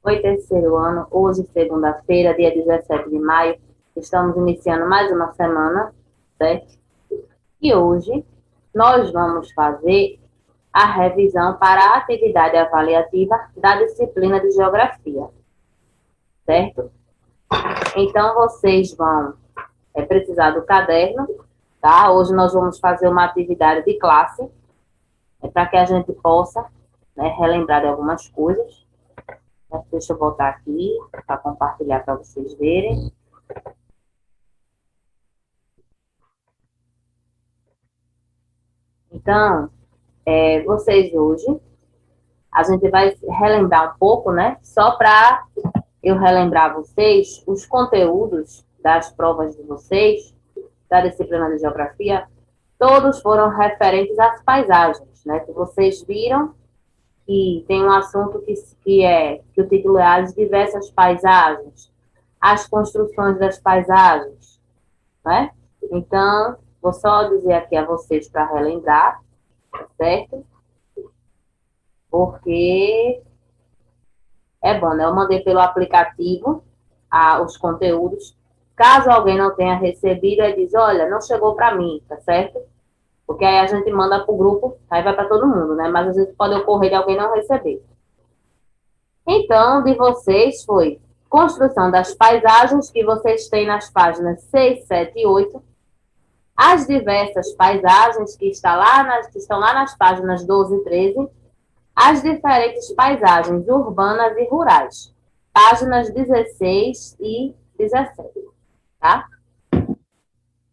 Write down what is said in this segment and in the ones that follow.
Oi, terceiro ano. Hoje, segunda-feira, dia 17 de maio, estamos iniciando mais uma semana, certo? E hoje nós vamos fazer a revisão para a atividade avaliativa da disciplina de Geografia, certo? Então, vocês vão precisar do caderno, tá? Hoje nós vamos fazer uma atividade de classe, para que a gente possa, né, relembrar de algumas coisas. Deixa eu voltar aqui para compartilhar para vocês verem. Então, vocês hoje, a gente vai relembrar um pouco, né? Só para eu relembrar vocês os conteúdos das provas de vocês, da disciplina de Geografia, todos foram referentes às paisagens, né? Que vocês viram que tem um assunto que o título é As Diversas Paisagens, as construções das paisagens, né? Então, vou só dizer aqui a vocês para relembrar, certo? Porque é bom, né? Eu mandei pelo aplicativo os conteúdos. Caso alguém não tenha recebido, aí diz, olha, não chegou para mim, tá certo? Porque aí a gente manda para o grupo, aí vai para todo mundo, né? Mas às vezes pode ocorrer de alguém não receber. Então, de vocês foi construção das paisagens que vocês têm nas páginas 6, 7 e 8, as diversas paisagens que estão lá nas páginas 12 e 13, as diferentes paisagens urbanas e rurais, páginas 16 e 17, tá?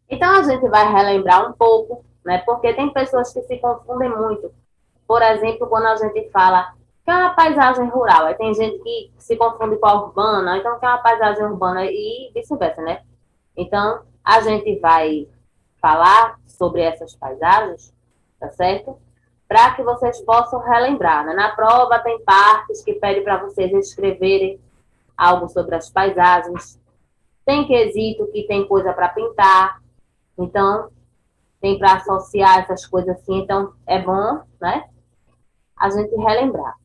Então, a gente vai relembrar um pouco, né? Porque tem pessoas que se confundem muito. Por exemplo, quando a gente fala que é uma paisagem rural, aí tem gente que se confunde com a urbana, então que é uma paisagem urbana e vice-versa, né? Então, a gente vai falar sobre essas paisagens, tá certo? Para que vocês possam relembrar, né? Na prova tem partes que pedem para vocês escreverem algo sobre as paisagens, tem quesito que tem coisa para pintar, então tem para associar essas coisas assim, então é bom, né? A gente relembrar.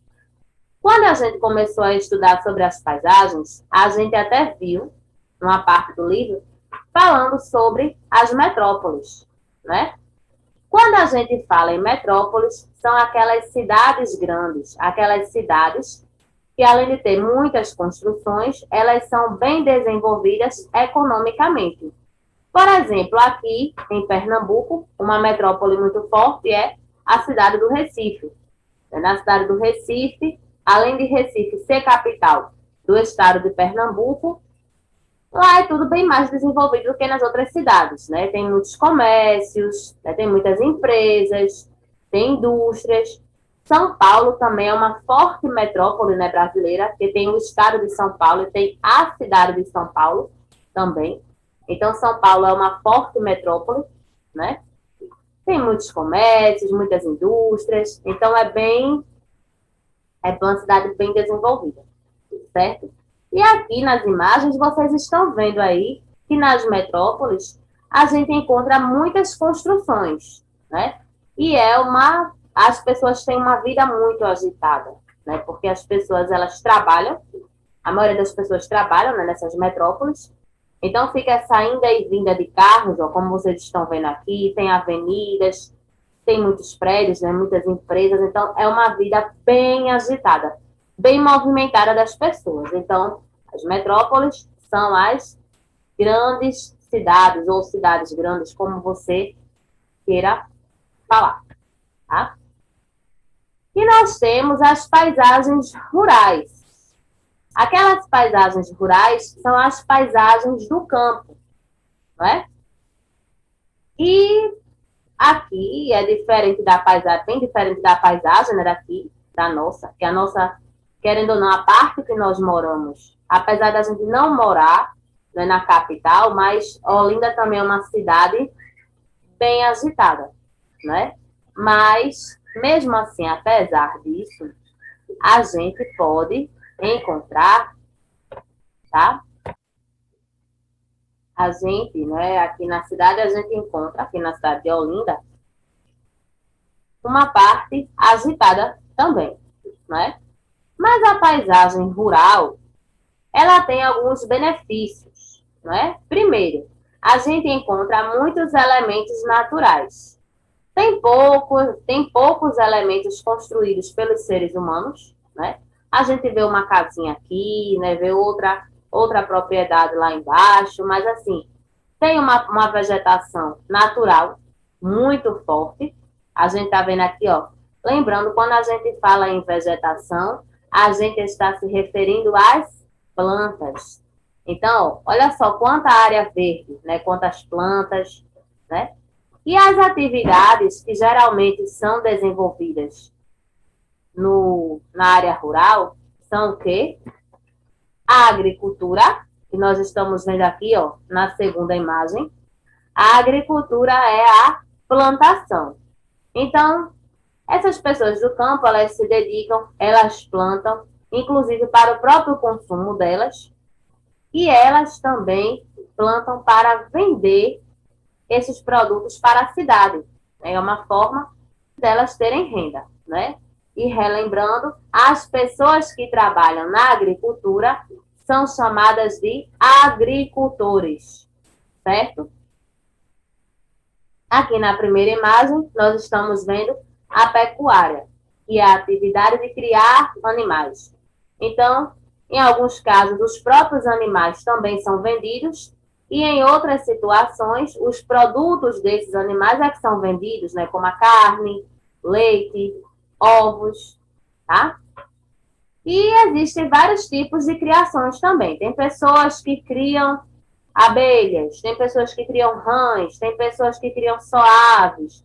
Quando a gente começou a estudar sobre as paisagens, a gente até viu, numa parte do livro, falando sobre as metrópoles, né? Quando a gente fala em metrópoles, são aquelas cidades grandes, aquelas cidades que, além de ter muitas construções, elas são bem desenvolvidas economicamente. Por exemplo, aqui em Pernambuco, uma metrópole muito forte é a cidade do Recife. Na cidade do Recife, além de Recife ser capital do estado de Pernambuco, lá é tudo bem mais desenvolvido do que nas outras cidades, né? Tem muitos comércios, né? Tem muitas empresas, tem indústrias. São Paulo também é uma forte metrópole, né, brasileira, porque tem o estado de São Paulo e tem a cidade de São Paulo também. Então, São Paulo é uma forte metrópole, né? Tem muitos comércios, muitas indústrias, então é uma cidade bem desenvolvida, certo? E aqui nas imagens vocês estão vendo aí que nas metrópoles a gente encontra muitas construções, né? E as pessoas têm uma vida muito agitada, né? Porque as pessoas elas trabalham, a maioria das pessoas trabalham, né, nessas metrópoles. Então fica essa ida e vinda de carros, ó, como vocês estão vendo aqui, tem avenidas, tem muitos prédios, né, muitas empresas, então é uma vida bem agitada, bem movimentada das pessoas. Então, as metrópoles são as grandes cidades, ou cidades grandes, como você queira falar, tá? E nós temos as paisagens rurais. Aquelas paisagens rurais são as paisagens do campo, não é? E aqui é diferente da paisagem, bem diferente da paisagem, né, daqui, da nossa, que a nossa, querendo ou não, a parte que nós moramos, apesar da gente não morar, né, na capital, mas Olinda também é uma cidade bem agitada, né? Mas, mesmo assim, apesar disso, a gente pode encontrar, tá? A gente, né, aqui na cidade, a gente encontra, aqui na cidade de Olinda, uma parte agitada também, né? Mas a paisagem rural, ela tem alguns benefícios, não é? Primeiro, a gente encontra muitos elementos naturais. Tem poucos elementos construídos pelos seres humanos, né? A gente vê uma casinha aqui, né? Vê outra propriedade lá embaixo, mas assim, tem uma vegetação natural muito forte. A gente está vendo aqui, ó. Lembrando, quando a gente fala em vegetação, a gente está se referindo às plantas. Então, ó, olha só quanta área verde, né? Quantas plantas, né? E as atividades que geralmente são desenvolvidas na área rural são o quê? A agricultura, que nós estamos vendo aqui, ó, na segunda imagem. A agricultura é a plantação. Então, essas pessoas do campo, elas se dedicam, elas plantam, inclusive para o próprio consumo delas, e elas também plantam para vender esses produtos para a cidade. É uma forma delas terem renda, né? E relembrando, as pessoas que trabalham na agricultura são chamadas de agricultores, certo? Aqui na primeira imagem, nós estamos vendo a pecuária, que é a atividade de criar animais. Então, em alguns casos, os próprios animais também são vendidos e em outras situações, os produtos desses animais é que são vendidos, né, como a carne, leite, ovos, tá? E existem vários tipos de criações também. Tem pessoas que criam abelhas, tem pessoas que criam rãs, tem pessoas que criam só aves,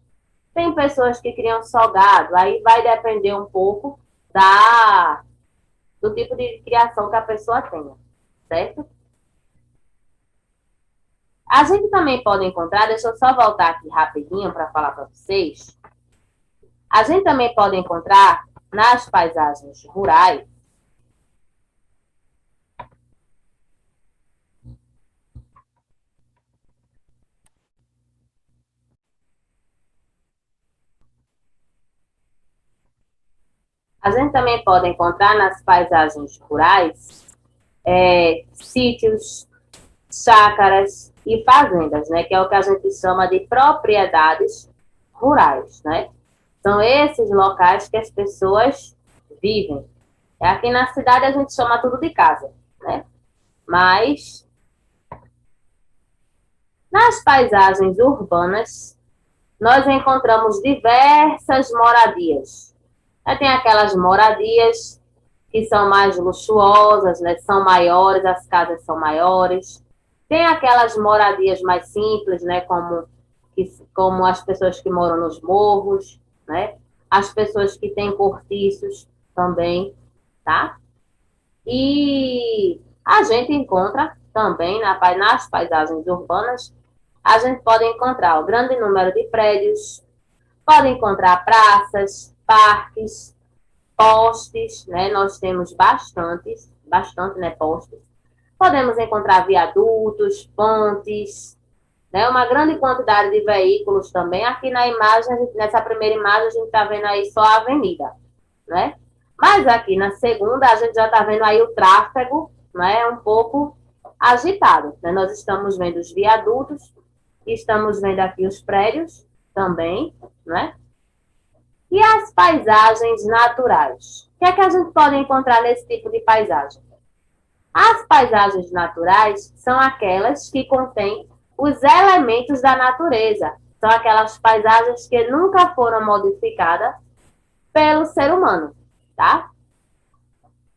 tem pessoas que criam só gado. Aí vai depender um pouco do tipo de criação que a pessoa tenha, certo? A gente também pode encontrar, deixa eu só voltar aqui rapidinho para falar para vocês. A gente também pode encontrar nas paisagens rurais a gente também pode encontrar nas paisagens rurais sítios, chácaras e fazendas, né? Que é o que a gente chama de propriedades rurais, né? São esses locais que as pessoas vivem. Aqui na cidade a gente chama tudo de casa, né? Mas nas paisagens urbanas nós encontramos diversas moradias. Tem aquelas moradias que são mais luxuosas, né? São maiores, as casas são maiores. Tem aquelas moradias mais simples, né? Como as pessoas que moram nos morros, né? As pessoas que têm cortiços também, tá? E a gente encontra também nas paisagens urbanas, a gente pode encontrar o grande número de prédios, pode encontrar praças, parques, postes, né? Nós temos bastante, né, postes. Podemos encontrar viadutos, pontes, né? Uma grande quantidade de veículos também. Aqui na imagem, nessa primeira imagem, a gente está vendo aí só a avenida, né? Mas aqui na segunda, a gente já está vendo aí o tráfego, né? Um pouco agitado, né? Nós estamos vendo os viadutos, estamos vendo aqui os prédios também, né? E as paisagens naturais? O que é que a gente pode encontrar nesse tipo de paisagem? As paisagens naturais são aquelas que contêm os elementos da natureza. São aquelas paisagens que nunca foram modificadas pelo ser humano, tá?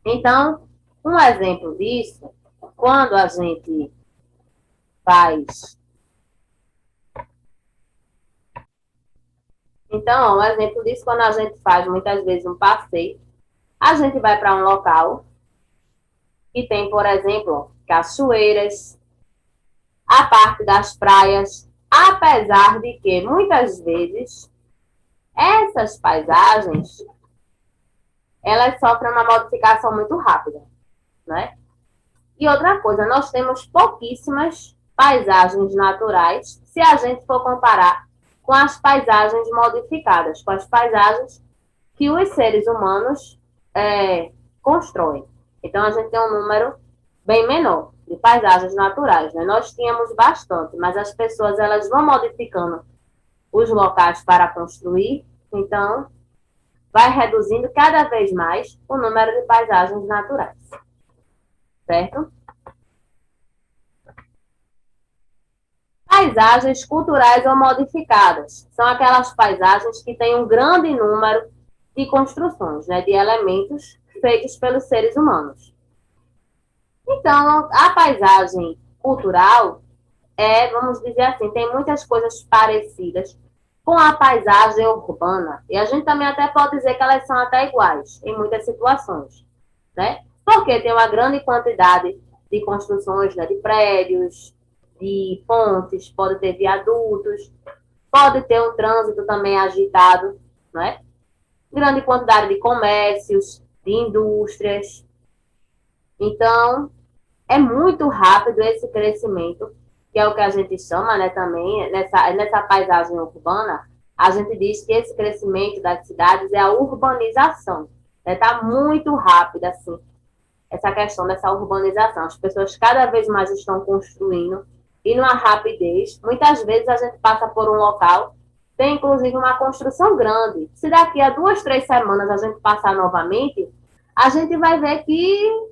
Então, um exemplo disso, quando a gente faz. Então, um exemplo disso, quando a gente faz muitas vezes um passeio, a gente vai para um local que tem, por exemplo, cachoeiras, a parte das praias, apesar de que muitas vezes essas paisagens elas sofrem uma modificação muito rápida, né? E outra coisa, nós temos pouquíssimas paisagens naturais se a gente for comparar com as paisagens modificadas, com as paisagens que os seres humanos constroem. Então, a gente tem um número bem menor de paisagens naturais, né? Nós tínhamos bastante, mas as pessoas elas vão modificando os locais para construir, então vai reduzindo cada vez mais o número de paisagens naturais, certo? Paisagens culturais ou modificadas são aquelas paisagens que têm um grande número de construções, né, de elementos feitos pelos seres humanos. Então, a paisagem cultural vamos dizer assim, tem muitas coisas parecidas com a paisagem urbana. E a gente também até pode dizer que elas são até iguais em muitas situações, né? Porque tem uma grande quantidade de construções, né, de prédios, de pontes, pode ter viadutos, pode ter um trânsito também agitado, né? Grande quantidade de comércios, de indústrias. Então, é muito rápido esse crescimento, que é o que a gente chama, né, também, nessa paisagem urbana, a gente diz que esse crescimento das cidades é a urbanização. Está muito rápida, assim, essa questão dessa urbanização. As pessoas cada vez mais estão construindo e numa rapidez. Muitas vezes a gente passa por um local, tem inclusive uma construção grande. Se daqui a 2, 3 semanas a gente passar novamente, a gente vai ver que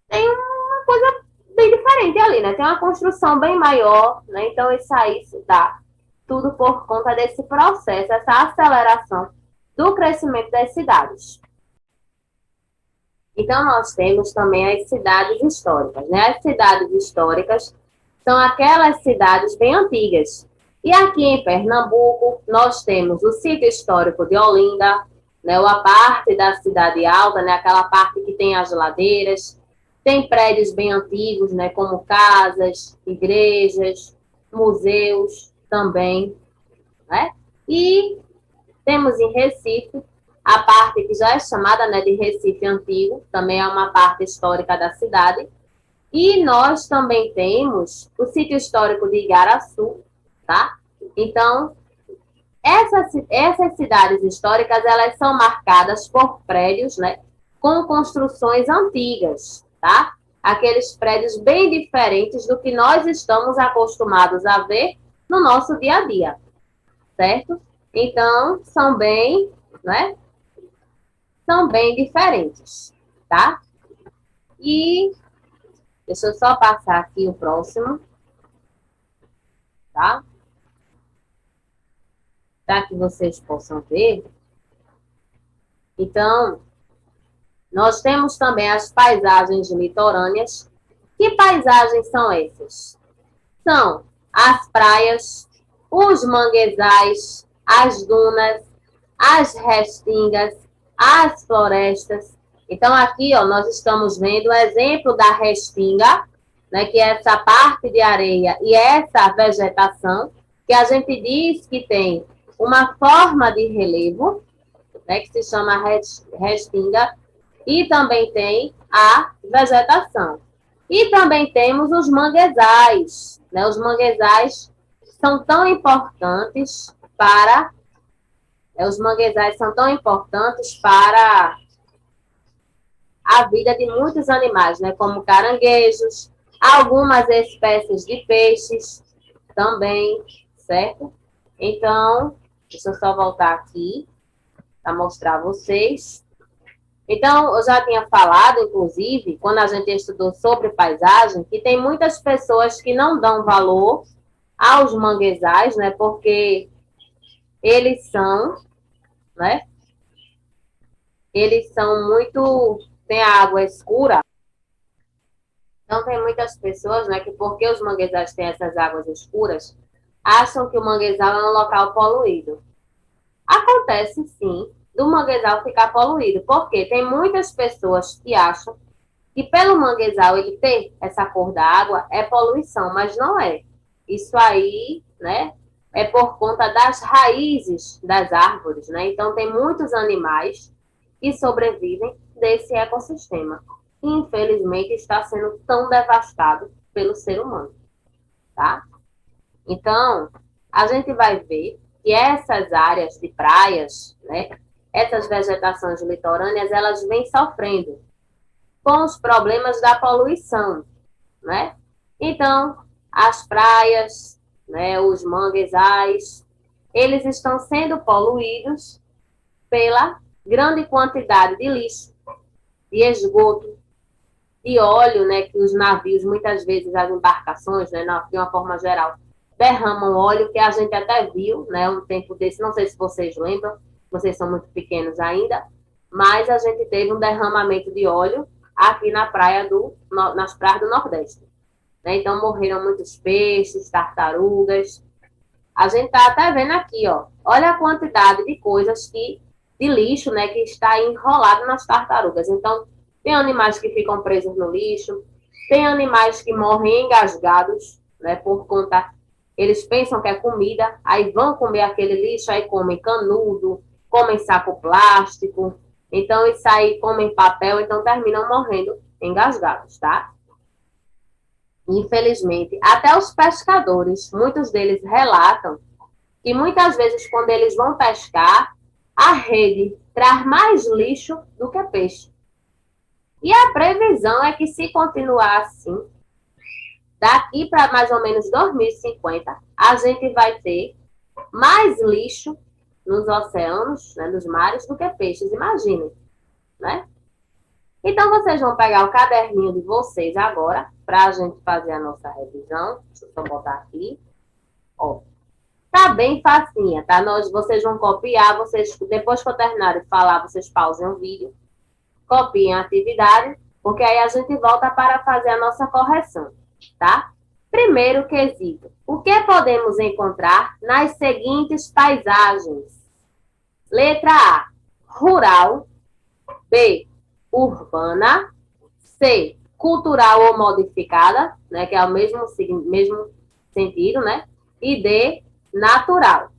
tem uma coisa bem diferente ali, né? Tem uma construção bem maior, né? Então isso aí se dá tudo por conta desse processo, essa aceleração do crescimento das cidades. Então nós temos também as cidades históricas, né? As cidades históricas são aquelas cidades bem antigas. E aqui em Pernambuco nós temos o sítio histórico de Olinda, né? A parte da cidade alta, né? Aquela parte que tem as ladeiras. Tem prédios bem antigos, né, como casas, igrejas, museus também, né? E temos em Recife a parte que já é chamada, né, de Recife Antigo, também é uma parte histórica da cidade. E nós também temos o sítio histórico de Igaraçu, tá? Então, essas cidades históricas, elas são marcadas por prédios, né, com construções antigas, tá? Aqueles prédios bem diferentes do que nós estamos acostumados a ver no nosso dia a dia, certo? Então, são bem, né? São bem diferentes, tá? E deixa eu só passar aqui o próximo, tá? Para que vocês possam ver. Então, nós temos também as paisagens litorâneas. Que paisagens são essas? São as praias, os manguezais, as dunas, as restingas, as florestas. Então, aqui, ó, nós estamos vendo o exemplo da restinga, né, que é essa parte de areia e essa vegetação, que a gente diz que tem uma forma de relevo, né, que se chama restinga, e também tem a vegetação. E também temos os manguezais, né? Os manguezais são tão importantes para os manguezais são tão importantes para a vida de muitos animais, né? Como caranguejos, algumas espécies de peixes também, certo? Então, deixa eu só voltar aqui para mostrar a vocês. Então, eu já tinha falado, inclusive, quando a gente estudou sobre paisagem, que tem muitas pessoas que não dão valor aos manguezais, né? Porque eles são, né? Eles são muito... tem a água escura. Então, tem muitas pessoas, né? Que porque os manguezais têm essas águas escuras, acham que o manguezal é um local poluído. Acontece, sim, do manguezal ficar poluído, porque tem muitas pessoas que acham que pelo manguezal ele ter essa cor da água é poluição, mas não é. Isso aí, né, é por conta das raízes das árvores, né? Então tem muitos animais que sobrevivem desse ecossistema. E, infelizmente, está sendo tão devastado pelo ser humano, tá? Então, a gente vai ver que essas áreas de praias, né, essas vegetações litorâneas, elas vêm sofrendo com os problemas da poluição, né? Então, as praias, né, os manguezais, eles estão sendo poluídos pela grande quantidade de lixo, de esgoto, de óleo, né, que os navios, muitas vezes as embarcações, né, de uma forma geral, derramam óleo, que a gente até viu, né, um tempo desse, não sei se vocês lembram, vocês são muito pequenos ainda, mas a gente teve um derramamento de óleo aqui na praia nas praias do Nordeste. Né? Então, morreram muitos peixes, tartarugas. A gente está até vendo aqui, ó, olha a quantidade de coisas de lixo, né, que está enrolado nas tartarugas. Então, tem animais que ficam presos no lixo, tem animais que morrem engasgados, né, por conta, eles pensam que é comida, aí vão comer aquele lixo, aí comem canudo, comem saco plástico, então isso aí comem papel, então terminam morrendo engasgados, tá? Infelizmente, até os pescadores, muitos deles relatam que muitas vezes quando eles vão pescar, a rede traz mais lixo do que peixe. E a previsão é que se continuar assim, daqui para mais ou menos 2050, a gente vai ter mais lixo nos oceanos, né, nos mares, do que peixes, imaginem, né? Então, vocês vão pegar o caderninho de vocês agora, para a gente fazer a nossa revisão. Deixa eu só botar aqui. Ó, tá bem facinha, tá? Vocês vão copiar, depois que eu terminar de falar, vocês pausem o vídeo, copiem a atividade, porque aí a gente volta para fazer a nossa correção, tá? Primeiro quesito. O que podemos encontrar nas seguintes paisagens? Letra A, rural. B, urbana. C, cultural ou modificada, né, que é o mesmo sentido, né? E D, natural.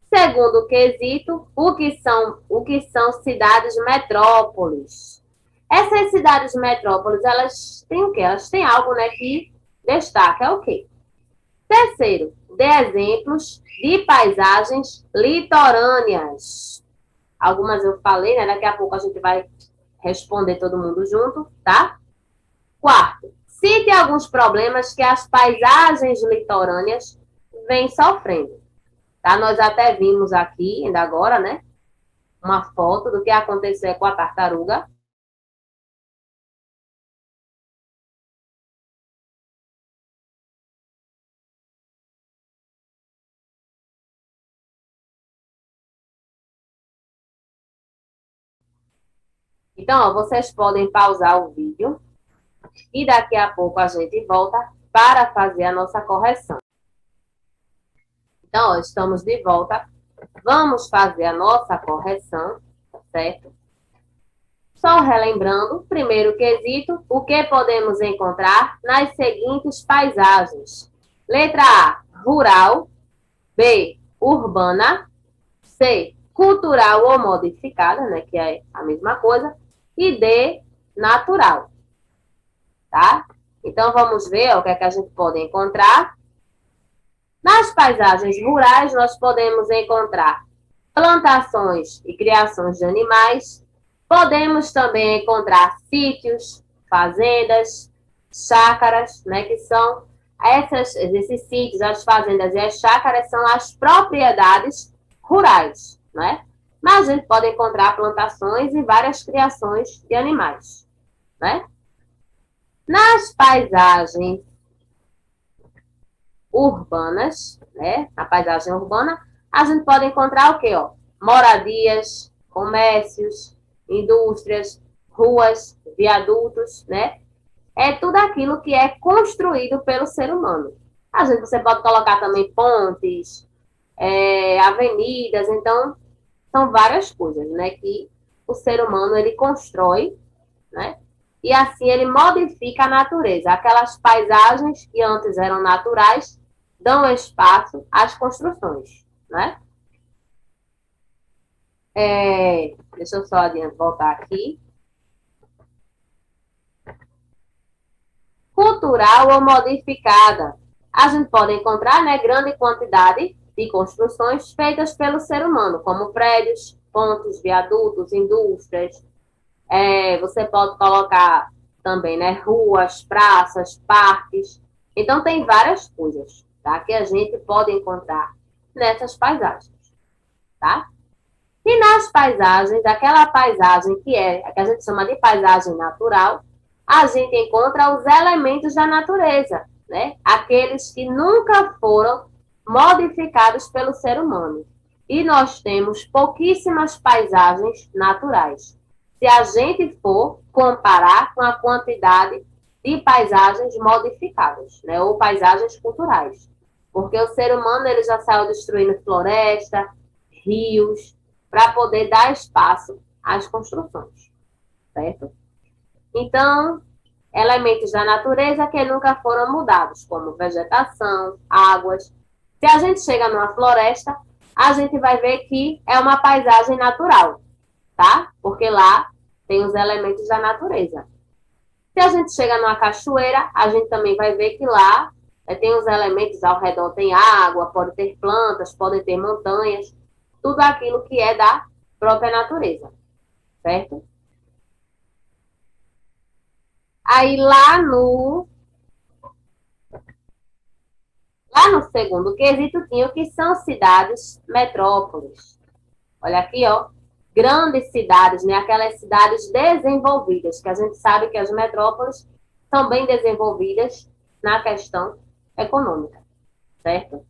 Segundo quesito, o que são cidades metrópoles? Essas cidades metrópoles, elas têm o quê? Elas têm algo, né, que destaca, é o quê? Terceiro, dê exemplos de paisagens litorâneas. Algumas eu falei, né? Daqui a pouco a gente vai responder todo mundo junto, tá? Quarto, cite alguns problemas que as paisagens litorâneas vêm sofrendo. Tá? Nós até vimos aqui, ainda agora, né? Uma foto do que aconteceu com a tartaruga. Então, ó, vocês podem pausar o vídeo e daqui a pouco a gente volta para fazer a nossa correção. Então, ó, estamos de volta. Vamos fazer a nossa correção, certo? Só relembrando, primeiro quesito, o que podemos encontrar nas seguintes paisagens? Letra A, rural. B, urbana. C, cultural ou modificada, né, que é a mesma coisa. E D, natural. Tá? Então, vamos ver ó, o que é que a gente pode encontrar. Nas paisagens rurais, nós podemos encontrar plantações e criações de animais. Podemos também encontrar sítios, fazendas, chácaras, né, que são esses sítios, as fazendas e as chácaras são as propriedades rurais, né? Mas a gente pode encontrar plantações e várias criações de animais, né? Nas paisagens urbanas, né? Na paisagem urbana, a gente pode encontrar o quê? Ó? Moradias, comércios, indústrias, ruas, viadutos, né? É tudo aquilo que é construído pelo ser humano. Às vezes você pode colocar também pontes, avenidas, então são várias coisas, né? Que o ser humano ele constrói, né? E assim ele modifica a natureza. Aquelas paisagens que antes eram naturais dão espaço às construções, né? Deixa eu só voltar aqui. Cultural ou modificada. A gente pode encontrar, né, grande quantidade de construções feitas pelo ser humano, como prédios, pontes, viadutos, indústrias. Você pode colocar também, né, ruas, praças, parques. Então, tem várias coisas, tá, que a gente pode encontrar nessas paisagens, tá? E nas paisagens, aquela paisagem que a gente chama de paisagem natural, a gente encontra os elementos da natureza, né? Aqueles que nunca foram modificados pelo ser humano. E nós temos pouquíssimas paisagens naturais. Se a gente for comparar com a quantidade de paisagens modificadas, né? Ou paisagens culturais. Porque o ser humano ele já saiu destruindo floresta, rios, para poder dar espaço às construções, certo? Então, elementos da natureza que nunca foram mudados, como vegetação, águas. Se a gente chega numa floresta, a gente vai ver que é uma paisagem natural, tá? Porque lá tem os elementos da natureza. Se a gente chega numa cachoeira, a gente também vai ver que lá tem os elementos ao redor, tem água, pode ter plantas, pode ter montanhas, tudo aquilo que é da própria natureza, certo? Aí lá no segundo quesito tinha o que são cidades metrópoles. Olha aqui, ó, grandes cidades, né? Aquelas cidades desenvolvidas, que a gente sabe que as metrópoles são bem desenvolvidas na questão econômica, certo?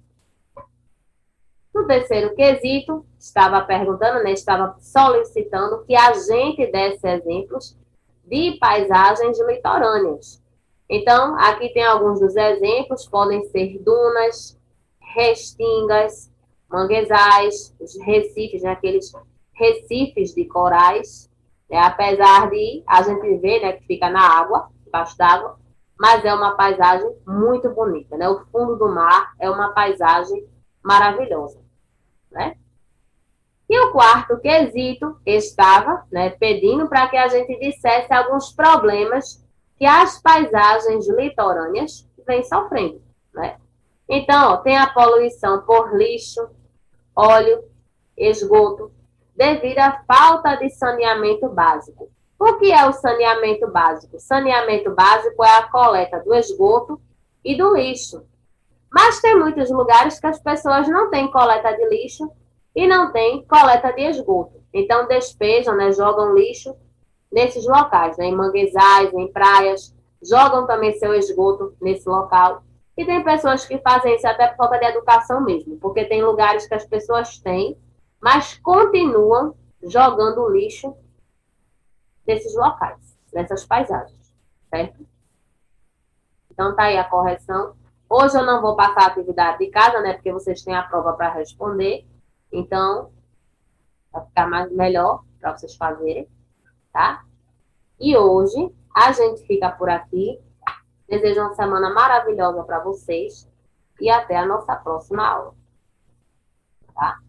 No terceiro quesito, estava perguntando, né, estava solicitando que a gente desse exemplos de paisagens litorâneas. Então, aqui tem alguns dos exemplos, podem ser dunas, restingas, manguezais, os recifes, né, aqueles recifes de corais, né, apesar de a gente ver, né, que fica na água, debaixo d'água, mas é uma paisagem muito bonita, né? O fundo do mar é uma paisagem maravilhosa, né? E o quarto quesito estava, né, pedindo para que a gente dissesse alguns problemas que as paisagens litorâneas vêm sofrendo, né? Então, ó, tem a poluição por lixo, óleo, esgoto, devido à falta de saneamento básico. O que é o saneamento básico? Saneamento básico é a coleta do esgoto e do lixo. Mas tem muitos lugares que as pessoas não têm coleta de lixo e não têm coleta de esgoto. Então, despejam, né, jogam lixo nesses locais, né, em manguezais, em praias, jogam também seu esgoto nesse local. E tem pessoas que fazem isso até por falta de educação mesmo, porque tem lugares que as pessoas têm, mas continuam jogando lixo nesses locais, nessas paisagens, certo? Então, tá aí a correção. Hoje eu não vou passar a atividade de casa, né? Porque vocês têm a prova para responder. Então, vai ficar melhor para vocês fazerem, tá? E hoje a gente fica por aqui. Desejo uma semana maravilhosa para vocês e até a nossa próxima aula, tá?